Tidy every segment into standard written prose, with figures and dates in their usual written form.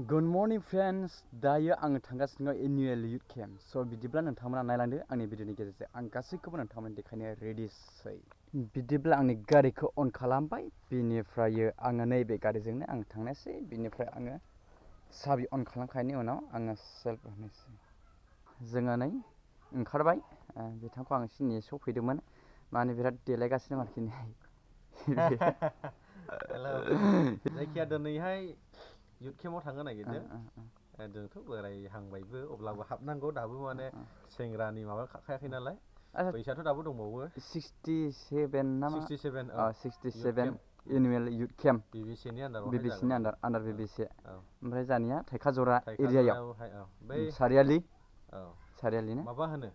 Good morning friends, दायो आङो थांगासिनो एनुवेल youth camp. So बिदिब्ला नोंथांमोना नायलांदो आंनि भिडिअनि गेजेरजों आं गासैखौबो नोंथांमोननो देखायनो रेडिसै. बिदिब्ला आंनि गारिखौ अन खालामबाय, बिनिफ्राय आङो नैबे गारिजोंनो आं थांनोसै. बिनिफ्राय आङो साबि अन खालामखांनायनि उनाव आङो सेल्फ होनोसै. जोङो नै ओंखारबाय. बिथांखौ आं एसे नेस'फैदोंमोन, माने बिराद देलायगासिनो दं आरोखि नै. जायखिया दिनैहाय youth campआव थांनो नागिरदों. जोंथ' बोरायहांबायबो, अब्लाबो हाबनांगौ दाबो, माने सेंग्रानि माबा खाखायाखै नालाय. बैसोआथ' दाबो दंबावो. 67 नामा? 67 67 एनुवेल youth camp. BBCनि आन्दाराव. BBCनि आन्दार BBC. ओमफ्राय जानिया थाइखाजरा एरियायाव. बै सारियालि. औ. सारियालि ना? माबा होनो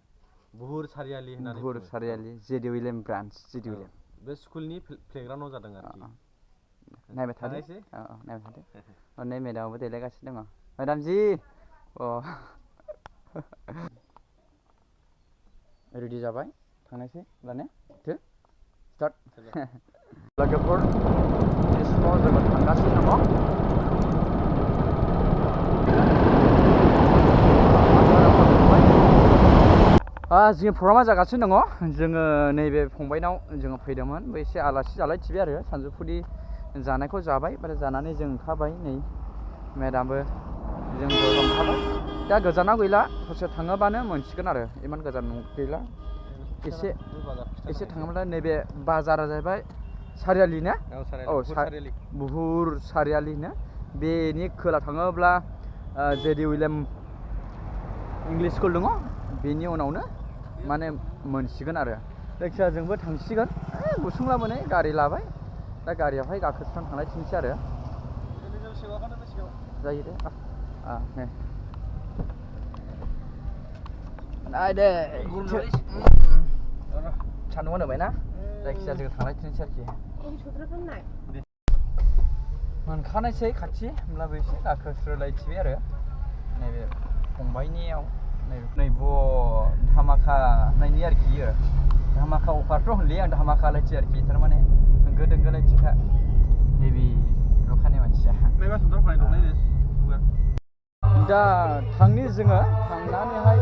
बुहुर सारियालि होननानै बुङो. बुहुर सारियालि J D William branch J D William. बे स्कुलनि प्लेग्राउन्डआव जादों आरोखि. नायबाय थादो. नायबाय थादो. नै मेदामाबो देलायगासिनो दङ. मेदाम जि रेडि जाबाय, थांनायसै होनब्लाने टु स्टार्ट. लोगोफोर बे समाव जोङो थांगासिनो दङ. जोंनि प्रग्रामा जागासिनो दङ. जोङो नैबे फंबायनाव जोङो फैदोंमोन, बे एसे आलासि जालायथिबाय आरो सानजौफुनि जानायखौ जाबाय, ओमफ्राय जानानै जों ओंखारबाय. नै मेदामबो जों ओंखारबाय. दा गोजानाव गैला, ससे थाङोबानो मोनसिगोन आरो, इमान गोजान गैला. एसे थाङोब्ला नैबे बाजारा जाहैबाय सारियालि ना? औ, बुहुर सारियालि ना? बेनि खोला थाङोब्ला जेडि उइलियाम इंलिश स्कुल दङ, बेनि उनावनो माने मोनसिगोन आरो. जायखिया जोंबो थांसिगोन. गुसुंलाबो नै गारि लाबाय, दा गारियावहाय गाखोनानै थांलायथिनोसै आरो. जायो दे. नायदे सान्दुंआ होबाय ना, जायखिजाया जों थांलायथिनोसै आरोखि. मोनखानायसै खाथि, होमब्लाबो एसे गाखोस्रोलायथिबाय आरो नैबे फंबायनियाव. नै धामाखा नायनि आरोखि इयो. धामाखा अफारथ' होनलै आं धामाखा लायथि आरोखि, थारमाने होंगो दोंगो लायथिखा हेभि लखानि मानसिया. दा थांनि जोङो, थांनानैहाय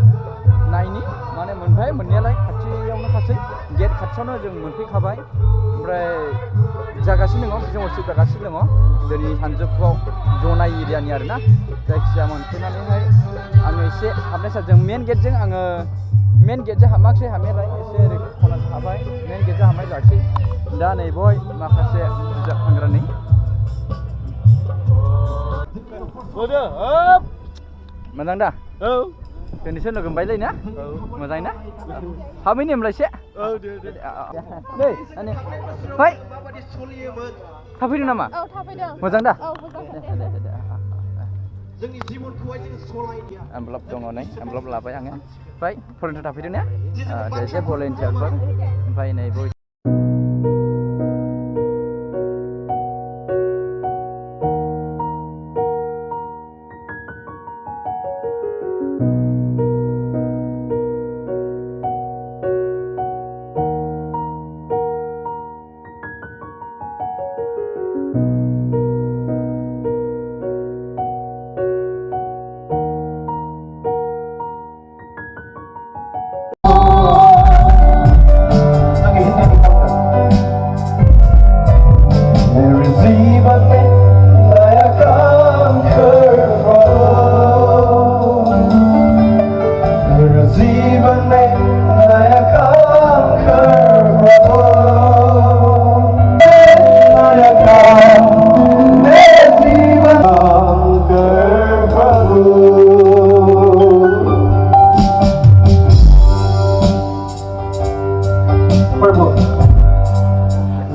नायनि, माने मोनबाय मोननायालाय खाथियावनो खासै, गेट खाथियावनो जों मोनफैखाबाय. ओमफ्राय जागासिनो दङ, जों असिब जागासिनो दङ दिनै सानजौफुआव जनाय एरियानि आरोना. जायखिजाया मोनफैनानैहाय आङो एसे हाबनायसै. जों मेन गेटजों आङो मेन गेटजों हाबाखिसै हाबनायालाय, एसे ओरै खनाजों हाबबाय, मेन गेटजों हाबनाय जायाखिसै. दा नै बय माखासे बिजाब फानग्रा नै. मोजां दा? औ. दिनैसो लोगो मोनबायलै ना? औ. मोजां ना? हाबैनि होनब्ला एसे? औ, दे. नै, फै. थाफैदों नामा? औ, थाफैदों. मोजां दा? औ, मोजां. दे. जोंनि जिबनखौहाय जों सलायनो एमब्लप दङ नै, एमब्लप लाबाय आङो. ओमफ्राय भलन्टियार थाफैदों ना? जे भलन्टियारफोर. ओमफ्राय नै बय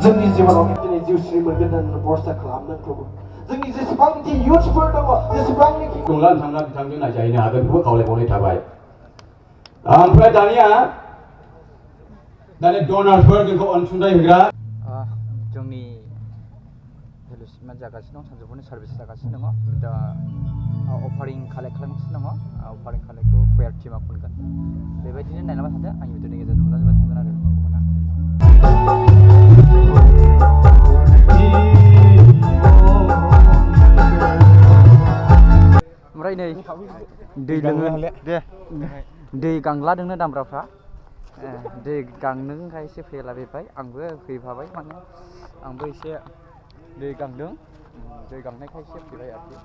जोंनि जिबनाव दिनै जिउस्रि मोनगोन होननानै बरसा खालामदों प्रभु. जोंनि जेसेबांखि इयुथ्सफोर दङ, जेसेबांखि दंला नोंथाङा बिथांजों नायजाहैनो हागोन, बेखौ खावलायबावनाय थाबाय. ओमफ्राय दानिया डनारफोर जोंखौ अनसुंथाइ होग्रा जोंनि भेलुसिमेन्ट जागासिनो दं, सानजौफुनि सार्भिस जागासिनो दङ. दा अफारिं कालेक्ट खालामगासिनो दङ. अफारिं कालेक्टखौ कुयार टिमा खनगोन. बेबायदिनो नायलांबाय थादो, आंनि भिडिअनि गेजेरजों नुलांजोबबाय थागोन आरो नोंथांमोना. ओमफ्राय नै दै लोङो दे दै गांलादोंनो दामब्राफ्रा दै गांनोखाय एसे फैलाबायबाय आंबो फैफाबाय माने आंबो एसे दै गांदों दै गांनायखाय एसे फैबाय आरोखि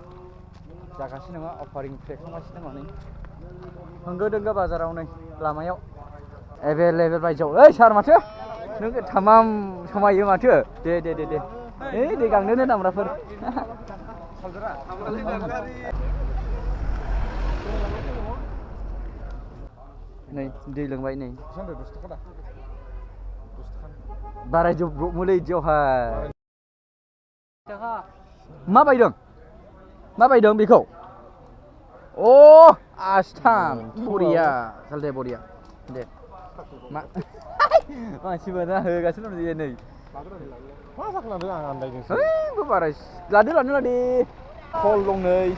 जागासिनो नङा अफारिं फ्लेखांगासिनो माने होंगो दोंगो बाजाराव नै लामायाव एभेलेबेल बायजोआव ओइ सार माथो नों थामाम समायो माथो दे ओइ दै गांनोनो दामब्राफोर नै दै लोंबाय नै बारायजोबब्रबमोलै इदियावहाय मा बायदों बेखौ अ आस्थाम बरिया सालथे बरिया दे मा मानसिबो ना होगासिनो दं नै मा जाखोलांदों आं आन्दायदोंसो है बारा लादो खल दं नै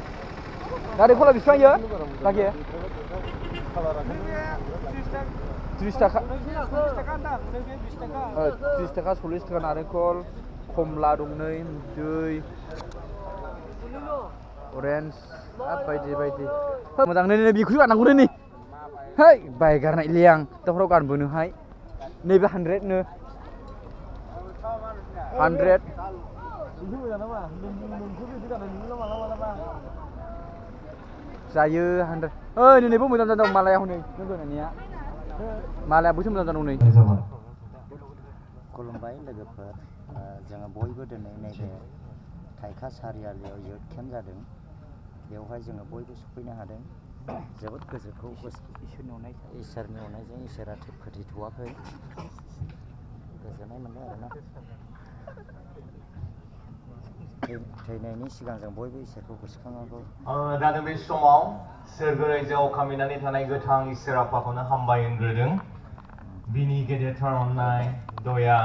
नारेंखला बेसेबां इयो बाखि 30 थाखा 30 थाखा 40 थाखा नारेंखल खमला दं नै दै अरेन्ज बायदि मोजां नै बेखौसो गाननांगौ नै है बायगारनायलै आं दाफ्राव गानबोनोहाय नैबे 100 नो 100 जायो 100 ओइ नैबो मोजां जादों मालाया हनै नों दोननाया मालायाबोसो मोजां जादों नै खुलुमबाय लोगोफोर जोङो बयबो दिनै नैबे थाइखा सारियालियाव युथ केम्प जादों बेवहाय जोङो बयबो सफैनो हादों जोबोद गोसोखौ इसोरनि अननायजों इसोरा फोथैथ'वाखै गोजोननाय मोनदों आरोना थैनायनि सिगां जों बयबो इसोरखौ गोसोखांनांगौ दा बे समाव सोरगो रायजोआव खामिनानै थानाय गोथां इसोर आफाखौनो हामबाय होनग्रोदों बिनि गेदेरथार अननाय दया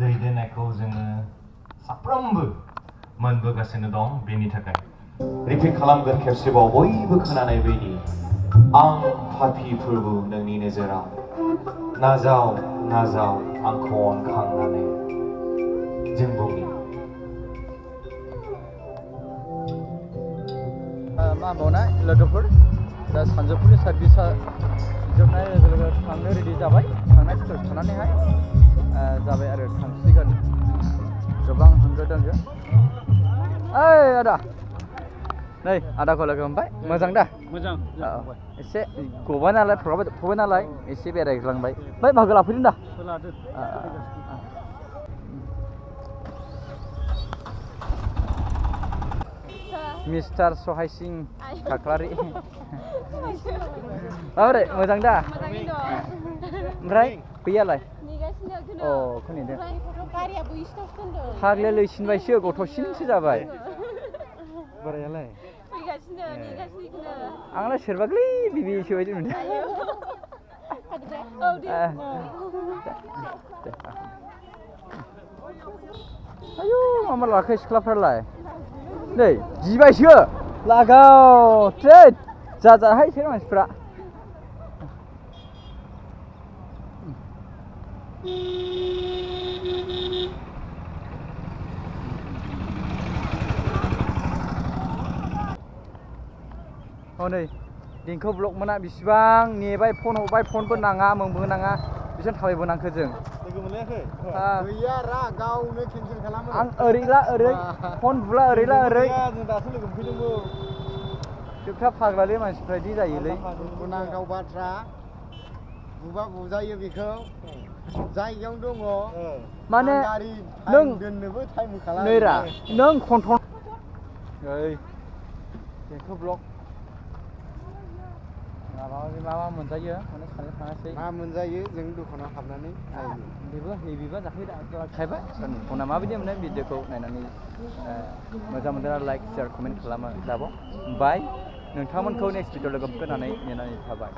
दैदेननायखौ जोङो साफ्रोमबो मोनबोगासिनो दं बेनि थाखाय रिपिट खालामगोन खेबसेबाव बयबो खोनानाय बायदि आं पापि फोरबो नोंनि नोजोराव नाजाव आंखौ अनखांनानै जों बुंनि मा होनबावनाय लोगोफोर दा सानजौफुनि सार्भिसा जोबनाय लोगो लोगो थांनो रेडि जाबाय थांनाय स्टेज थानानैहाय जाबाय आरो थांसिगोन गोबां होंगो दोंगो ओइ आदा नै आदाखौ लोगो मोनबाय मोजां दा मोजां एसे गबाय नालाय थबाय नालाय एसे बेरायग्लांबाय बै बाहागो लाफैदों दा लादो मिस्टार सहाय सिं खाख्लारि माबोरै मोजां दा ओमफ्राय फैयालाय अ खोनादों फाग्लाया लैसिनबायसो गथ'सिनसो जाबाय बोरायालाय आंलाय सोरबागलै बिबिसो बायदि मोनदों आयु मा लाखो सिख्लाफ्रालाय नै जिबायसो लागाव थैद जाजाहाय सोर मानसिफ्रा हनै देंखो ब्लक मोना बिसिबां नेबाय फन हरबाय फनबो नाङा मोनबो नाङा बिसोर थाबायबोनांखो जों लोगो मोनलायाखै गैया रा गावनो केन्सेल खालामो आं ओरैला ओरै फन बुला ओरैला ओरै जों दासो लोगो मोनफैदोंमोन जोबथा फाग्लालै मानसिफ्रा बिदि जायोलै दुखुनांथाव बाथ्रा बुबा बुजायो बेखौ जायगायावनो दङ माने गारि नों दोननोबो टाइम खालाम नैरा नों कन्ट्रल ओइ देंखो ब्लक मा मोनजायो माने साननो थाङासै मा मोनजायो जों दखानाव हाबनानै बेबो हेभिबा जाखायबाय फना माबायदि मोनो भिडिअखौ नायनानै मोजां मोनदों लाइक शेयार कमेन्ट खालामो दाबाव बाय नोंथांमोनखौ नेक्स्ट भिडिअ लोगो मोनगोन होननानै नेनानै थाबाय